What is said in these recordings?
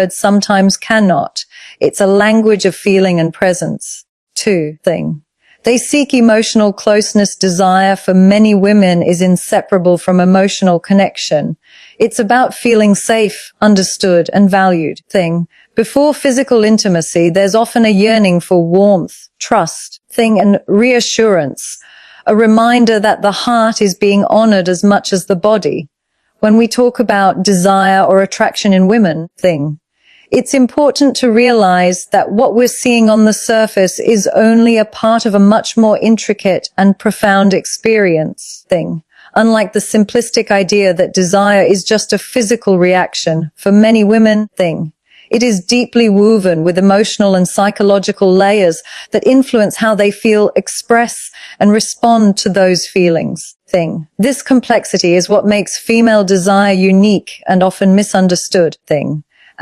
words sometimes cannot. It's a language of feeling and presence. 2. They seek emotional closeness. Desire for many women is inseparable from emotional connection. It's about feeling safe, understood, and valued. Before physical intimacy, there's often a yearning for warmth, trust, and reassurance, a reminder that the heart is being honored as much as the body. When we talk about desire or attraction in women, it's important to realize that what we're seeing on the surface is only a part of a much more intricate and profound experience. Unlike the simplistic idea that desire is just a physical reaction, for many women, it is deeply woven with emotional and psychological layers that influence how they feel, express, and respond to those feelings. This complexity is what makes female desire unique and often misunderstood.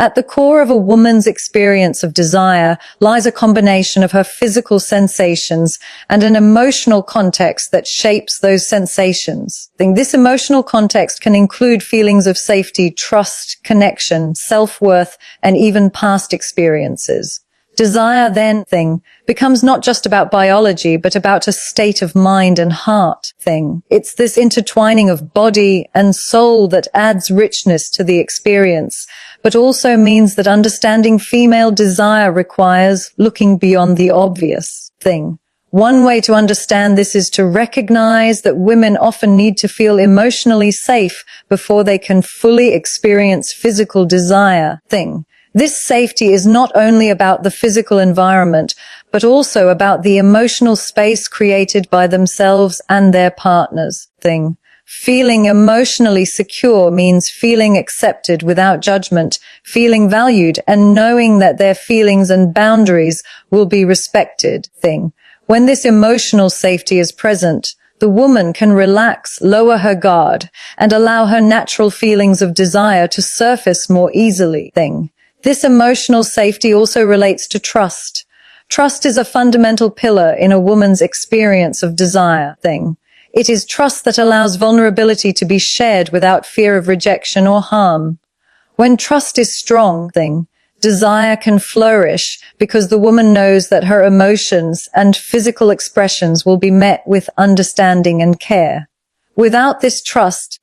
At the core of a woman's experience of desire lies a combination of her physical sensations and an emotional context that shapes those sensations. This emotional context can include feelings of safety, trust, connection, self-worth, and even past experiences. Desire then, becomes not just about biology, but about a state of mind and heart. It's this intertwining of body and soul that adds richness to the experience, but also means that understanding female desire requires looking beyond the obvious. One way to understand this is to recognize that women often need to feel emotionally safe before they can fully experience physical desire. This safety is not only about the physical environment, but also about the emotional space created by themselves and their partners. Feeling emotionally secure means feeling accepted without judgment, feeling valued, and knowing that their feelings and boundaries will be respected. When this emotional safety is present, the woman can relax, lower her guard, and allow her natural feelings of desire to surface more easily. This emotional safety also relates to trust. Trust is a fundamental pillar in a woman's experience of desire. It is trust that allows vulnerability to be shared without fear of rejection or harm. When trust is strong, desire can flourish because the woman knows that her emotions and physical expressions will be met with understanding and care. Without this trust,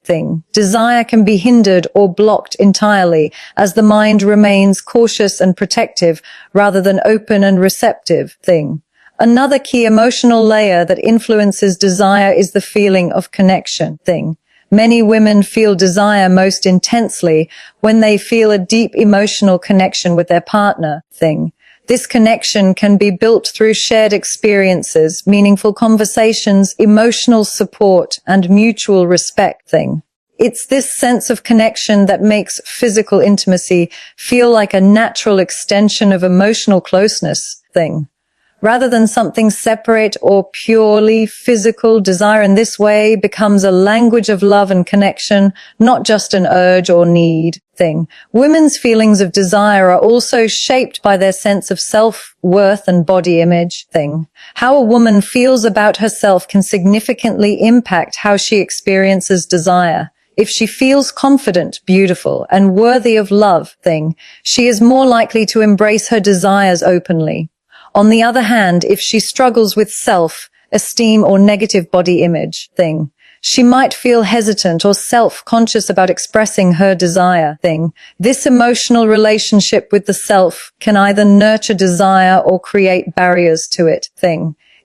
desire can be hindered or blocked entirely as the mind remains cautious and protective rather than open and receptive. Another key emotional layer that influences desire is the feeling of connection. Many women feel desire most intensely when they feel a deep emotional connection with their partner. This connection can be built through shared experiences, meaningful conversations, emotional support, and mutual respect. It's this sense of connection that makes physical intimacy feel like a natural extension of emotional closeness. Rather than something separate or purely physical, desire in this way becomes a language of love and connection, not just an urge or need. Women's feelings of desire are also shaped by their sense of self-worth and body image. How a woman feels about herself can significantly impact how she experiences desire. If she feels confident, beautiful, and worthy of love, she is more likely to embrace her desires openly. On the other hand, if she struggles with self-esteem or negative body image, she might feel hesitant or self-conscious about expressing her desire. This emotional relationship with the self can either nurture desire or create barriers to it.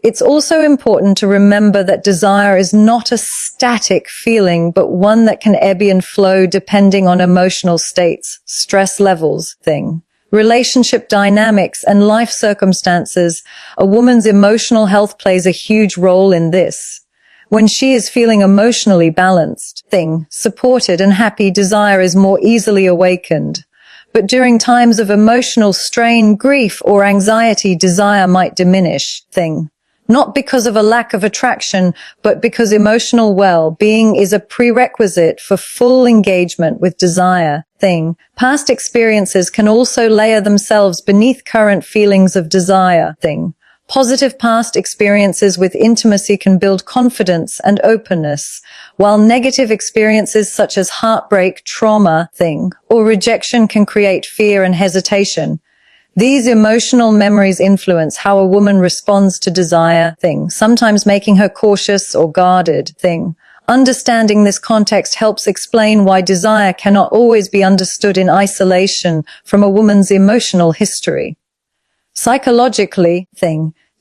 It's also important to remember that desire is not a static feeling, but one that can ebb and flow depending on emotional states, stress levels, relationship dynamics, and life circumstances. A woman's emotional health plays a huge role in this. When she is feeling emotionally balanced, supported and happy, desire is more easily awakened. But during times of emotional strain, grief, or anxiety, desire might diminish. Not because of a lack of attraction, but because emotional well-being is a prerequisite for full engagement with desire. Past experiences can also layer themselves beneath current feelings of desire. Positive past experiences with intimacy can build confidence and openness, while negative experiences such as heartbreak, trauma, or rejection can create fear and hesitation. These emotional memories influence how a woman responds to desire, sometimes making her cautious or guarded, Understanding this context helps explain why desire cannot always be understood in isolation from a woman's emotional history. Psychologically,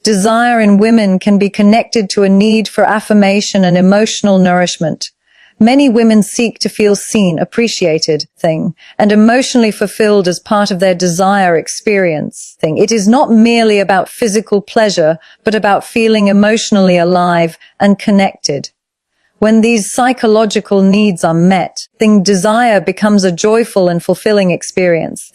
desire in women can be connected to a need for affirmation and emotional nourishment. Many women seek to feel seen, appreciated, and emotionally fulfilled as part of their desire experience. It is not merely about physical pleasure, but about feeling emotionally alive and connected. When these psychological needs are met, desire becomes a joyful and fulfilling experience.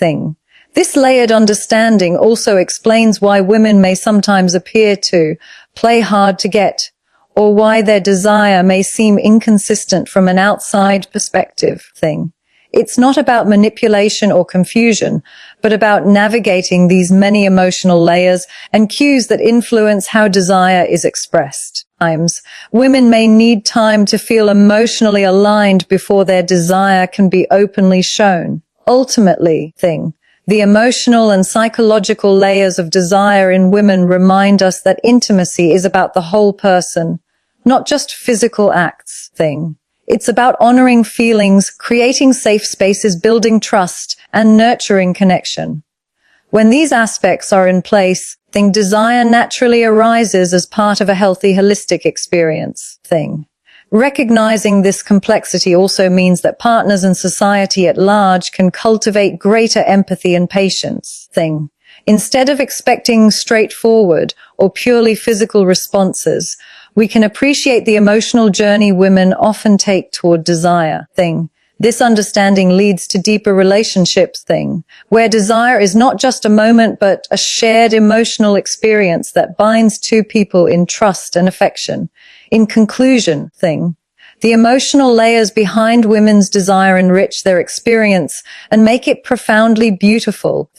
This layered understanding also explains why women may sometimes appear to play hard to get, or why their desire may seem inconsistent from an outside perspective. It's not about manipulation or confusion, but about navigating these many emotional layers and cues that influence how desire is expressed. Sometimes, women may need time to feel emotionally aligned before their desire can be openly shown. Ultimately, the emotional and psychological layers of desire in women remind us that intimacy is about the whole person, not just physical acts. It's about honoring feelings, creating safe spaces, building trust, and nurturing connection. When these aspects are in place, desire naturally arises as part of a healthy, holistic experience. Recognizing this complexity also means that partners and society at large can cultivate greater empathy and patience. Instead of expecting straightforward or purely physical responses, we can appreciate the emotional journey women often take toward desire. This understanding leads to deeper relationships, where desire is not just a moment but a shared emotional experience that binds two people in trust and affection. In conclusion, the emotional layers behind women's desire enrich their experience and make it profoundly beautiful.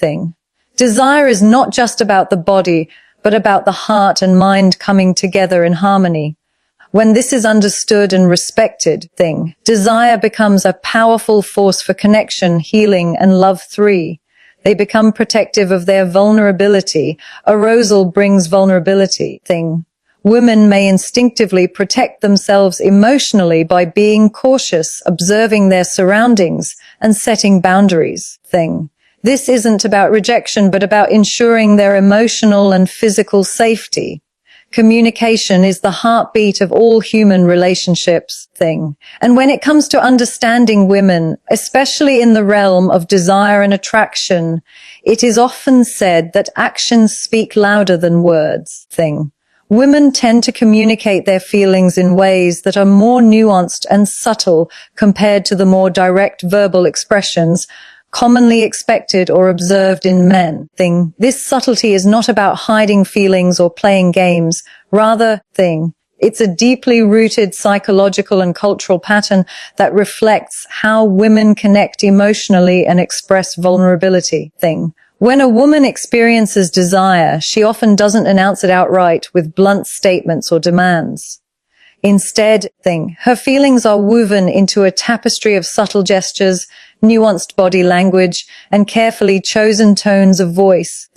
Desire is not just about the body, but about the heart and mind coming together in harmony. When this is understood and respected, desire becomes a powerful force for connection, healing, and love. They become protective of their vulnerability. Arousal brings vulnerability. Women may instinctively protect themselves emotionally by being cautious, observing their surroundings, and setting boundaries. This isn't about rejection, but about ensuring their emotional and physical safety. Communication is the heartbeat of all human relationships. And when it comes to understanding women, especially in the realm of desire and attraction, it is often said that actions speak louder than words. Women tend to communicate their feelings in ways that are more nuanced and subtle compared to the more direct verbal expressions commonly expected or observed in men. This subtlety is not about hiding feelings or playing games. Rather, it's a deeply rooted psychological and cultural pattern that reflects how women connect emotionally and express vulnerability. When a woman experiences desire, she often doesn't announce it outright with blunt statements or demands. Instead, her feelings are woven into a tapestry of subtle gestures, nuanced body language, and carefully chosen tones of voice.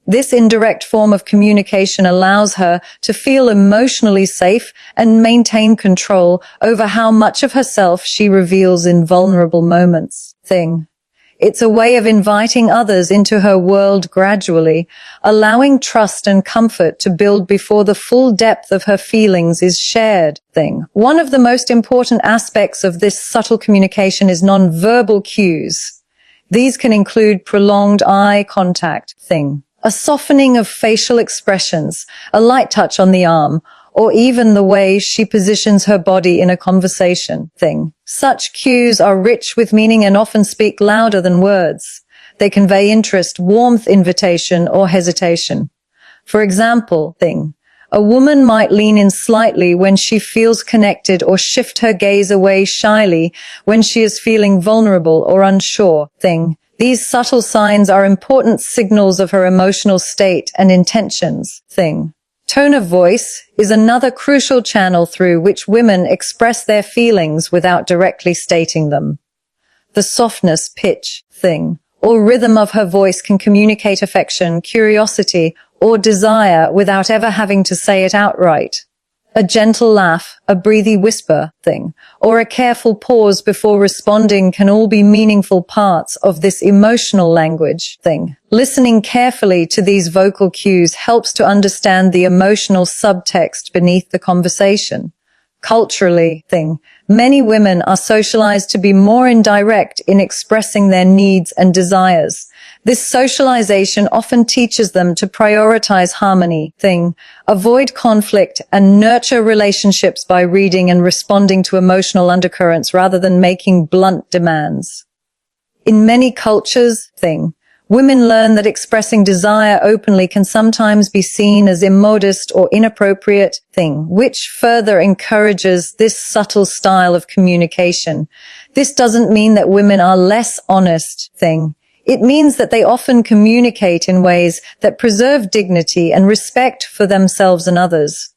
This indirect form of communication allows her to feel emotionally safe and maintain control over how much of herself she reveals in vulnerable moments. It's a way of inviting others into her world gradually, allowing trust and comfort to build before the full depth of her feelings is shared. One of the most important aspects of this subtle communication is nonverbal cues. These can include prolonged eye contact, a softening of facial expressions, a light touch on the arm, or even the way she positions her body in a conversation. Such cues are rich with meaning and often speak louder than words. They convey interest, warmth, invitation, or hesitation. For example, a woman might lean in slightly when she feels connected or shift her gaze away shyly when she is feeling vulnerable or unsure. These subtle signs are important signals of her emotional state and intentions. Thing. Tone of voice is another crucial channel through which women express their feelings without directly stating them. The softness, pitch, thing, or rhythm of her voice can communicate affection, curiosity, or desire without ever having to say it outright. A gentle laugh, a breathy whisper, thing, or a careful pause before responding can all be meaningful parts of this emotional language. Thing. Listening carefully to these vocal cues helps to understand the emotional subtext beneath the conversation. Culturally, thing, many women are socialized to be more indirect in expressing their needs and desires. This socialization often teaches them to prioritize harmony, thing, avoid conflict, and nurture relationships by reading and responding to emotional undercurrents rather than making blunt demands. In many cultures, thing, women learn that expressing desire openly can sometimes be seen as immodest or inappropriate, thing, which further encourages this subtle style of communication. This doesn't mean that women are less honest, thing. It means that they often communicate in ways that preserve dignity and respect for themselves and others.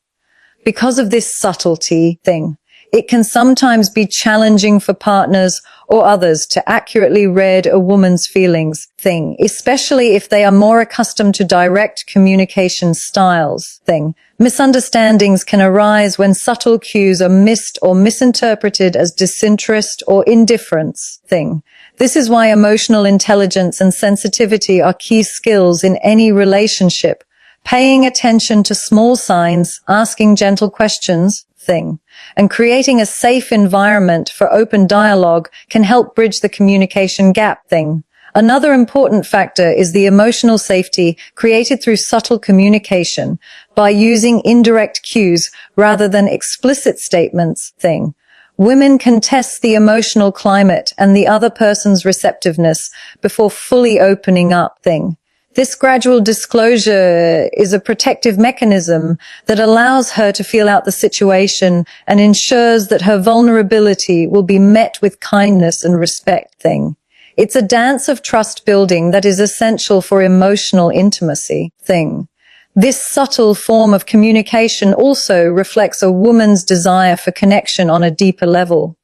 Because of this subtlety, thing, it can sometimes be challenging for partners or others to accurately read a woman's feelings, thing, especially if they are more accustomed to direct communication styles, thing. Misunderstandings can arise when subtle cues are missed or misinterpreted as disinterest or indifference, thing. This is why emotional intelligence and sensitivity are key skills in any relationship. Paying attention to small signs, asking gentle questions, thing, and creating a safe environment for open dialogue can help bridge the communication gap, thing. Another important factor is the emotional safety created through subtle communication by using indirect cues rather than explicit statements, thing. Women can test the emotional climate and the other person's receptiveness before fully opening up, thing. This gradual disclosure is a protective mechanism that allows her to feel out the situation and ensures that her vulnerability will be met with kindness and respect, thing. It's a dance of trust building that is essential for emotional intimacy, thing. This subtle form of communication also reflects a woman's desire for connection on a deeper level.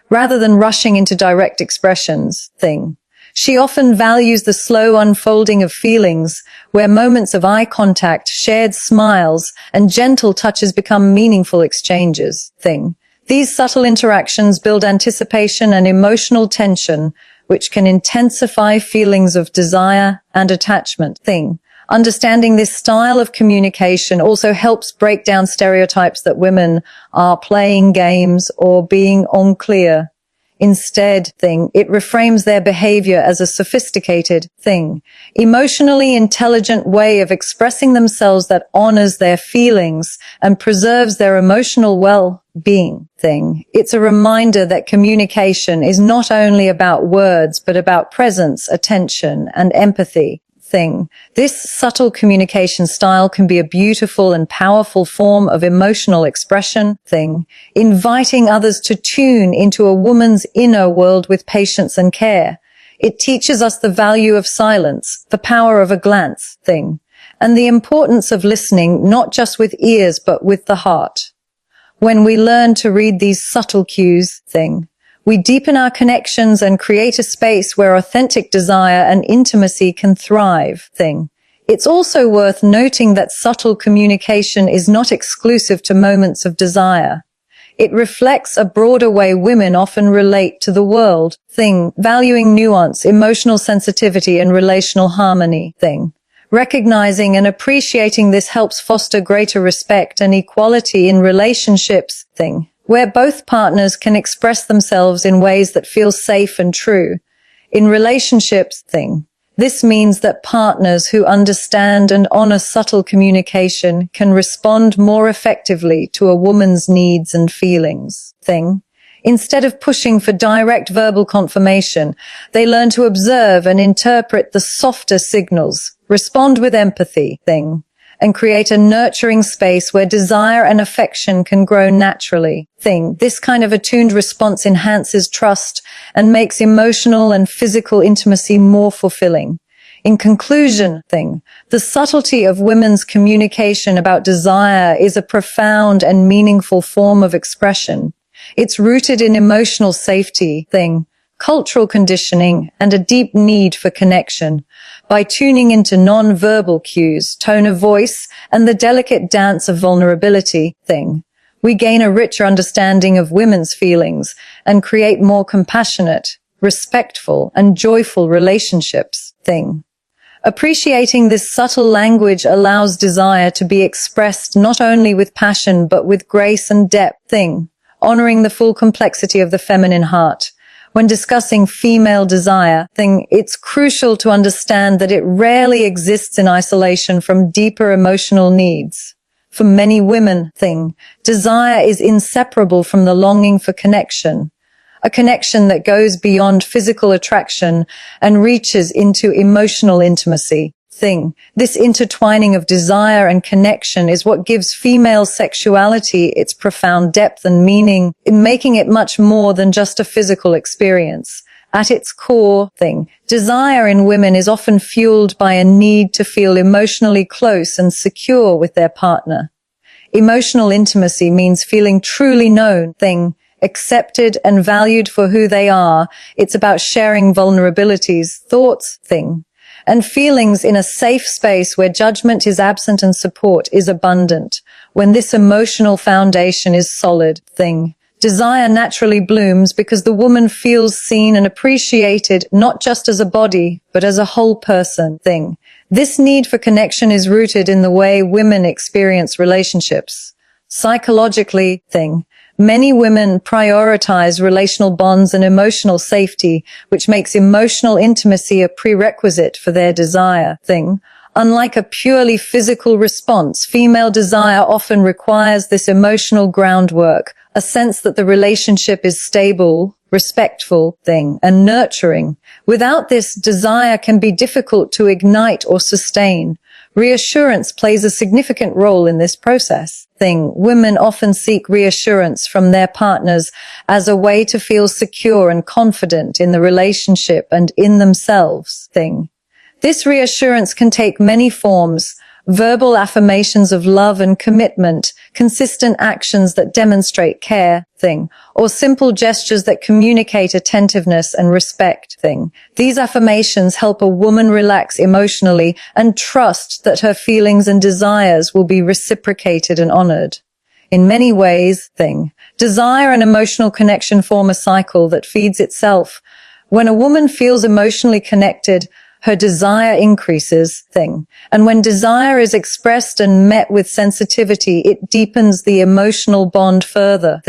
Rather than rushing into direct expressions, thing. She often values the slow unfolding of feelings, where moments of eye contact, shared smiles, and gentle touches become meaningful exchanges, thing. These subtle interactions build anticipation and emotional tension, which can intensify feelings of desire and attachment, thing. Understanding this style of communication also helps break down stereotypes that women are playing games or being unclear. Instead, thing, it reframes their behavior as a sophisticated, thing, emotionally intelligent way of expressing themselves that honors their feelings and preserves their emotional well-being, thing. It's a reminder that communication is not only about words, but about presence, attention, and empathy, thing. This subtle communication style can be a beautiful and powerful form of emotional expression, thing, inviting others to tune into a woman's inner world with patience and care. It teaches us the value of silence, the power of a glance, thing, and the importance of listening not just with ears but with the heart. When we learn to read these subtle cues, thing, we deepen our connections and create a space where authentic desire and intimacy can thrive, thing. It's also worth noting that subtle communication is not exclusive to moments of desire. It reflects a broader way women often relate to the world, thing, valuing nuance, emotional sensitivity, and relational harmony, thing. Recognizing and appreciating this helps foster greater respect and equality in relationships, thing, where both partners can express themselves in ways that feel safe and true. In relationships, thing, this means that partners who understand and honor subtle communication can respond more effectively to a woman's needs and feelings, thing. Instead of pushing for direct verbal confirmation, they learn to observe and interpret the softer signals, respond with empathy, thing, and create a nurturing space where desire and affection can grow naturally. Thing. This kind of attuned response enhances trust and makes emotional and physical intimacy more fulfilling. In conclusion, the subtlety of women's communication about desire is a profound and meaningful form of expression. It's rooted in emotional safety, cultural conditioning, and a deep need for connection. By tuning into non-verbal cues, tone of voice, and the delicate dance of vulnerability, we gain a richer understanding of women's feelings and create more compassionate, respectful, and joyful relationships. Appreciating this subtle language allows desire to be expressed not only with passion but with grace and depth, honoring the full complexity of the feminine heart. When discussing female desire, it's crucial to understand that it rarely exists in isolation from deeper emotional needs. For many women, desire is inseparable from the longing for connection. A connection that goes beyond physical attraction and reaches into emotional intimacy. This intertwining of desire and connection is what gives female sexuality its profound depth and meaning, in making it much more than just a physical experience. At its core, desire in women is often fueled by a need to feel emotionally close and secure with their partner. Emotional intimacy means feeling truly known, accepted and valued for who they are. It's about sharing vulnerabilities, thoughts, and feelings in a safe space where judgment is absent and support is abundant. When this emotional foundation is solid, desire naturally blooms because the woman feels seen and appreciated not just as a body, but as a whole person. This need for connection is rooted in the way women experience relationships. Psychologically, many women prioritize relational bonds and emotional safety, which makes emotional intimacy a prerequisite for their desire. Unlike a purely physical response, female desire often requires this emotional groundwork, a sense that the relationship is stable, respectful, and nurturing. Without this, desire can be difficult to ignite or sustain. Reassurance plays a significant role in this process. Women often seek reassurance from their partners as a way to feel secure and confident in the relationship and in themselves. This reassurance can take many forms: verbal affirmations of love and commitment, consistent actions that demonstrate care, or simple gestures that communicate attentiveness and respect. These affirmations help a woman relax emotionally and trust that her feelings and desires will be reciprocated and honored. In many ways, desire and emotional connection form a cycle that feeds itself. When a woman feels emotionally connected, her desire increases, and when desire is expressed and met with sensitivity, it deepens the emotional bond further.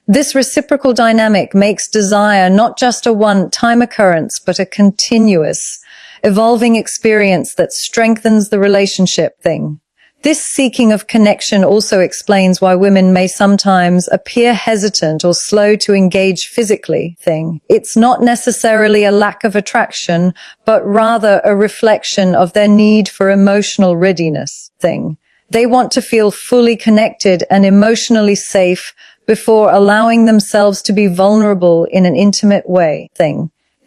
This reciprocal dynamic makes desire not just a one-time occurrence, but a continuous, evolving experience that strengthens the relationship. This seeking of connection also explains why women may sometimes appear hesitant or slow to engage physically. It's not necessarily a lack of attraction, but rather a reflection of their need for emotional readiness. They want to feel fully connected and emotionally safe before allowing themselves to be vulnerable in an intimate way.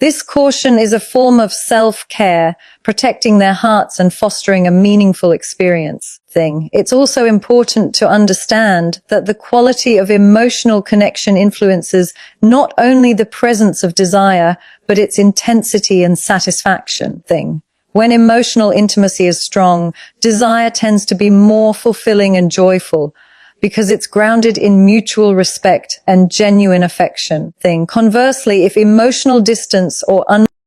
This caution is a form of self-care, protecting their hearts and fostering a meaningful experience. It's also important to understand that the quality of emotional connection influences not only the presence of desire, but its intensity and satisfaction. When emotional intimacy is strong, desire tends to be more fulfilling and joyful, because it's grounded in mutual respect and genuine affection. Conversely, if emotional distance or